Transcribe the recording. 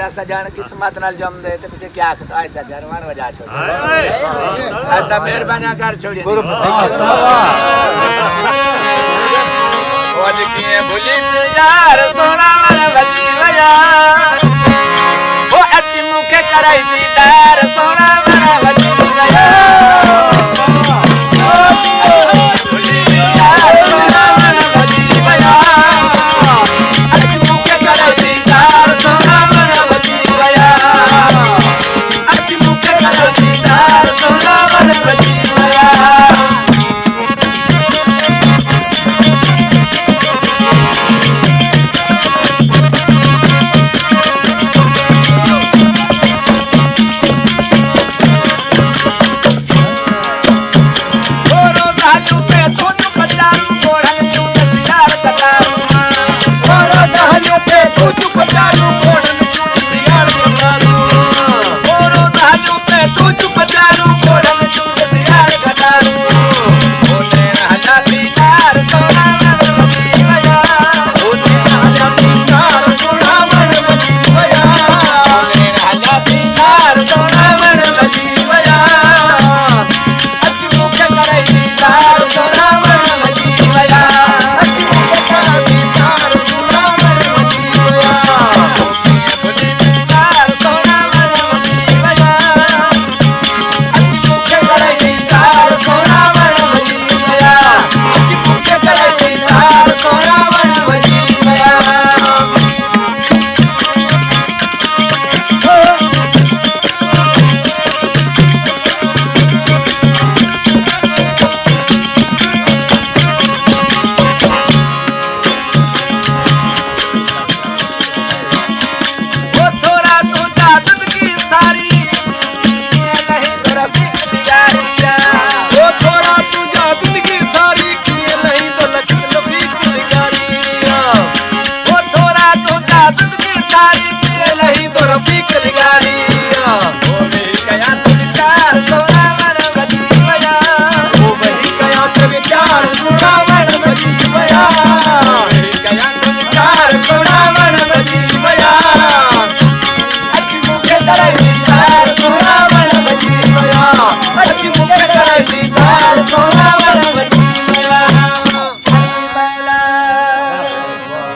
मेरा सजान किस्मत नाल जम दे ते पीछे क्या खता है जरमान वजह छोड़ अदा मेहरबानी कर छोड़ी गुरु ओज के भूली यार सोना मन भजी वया ओ अच्छी मुखे कराई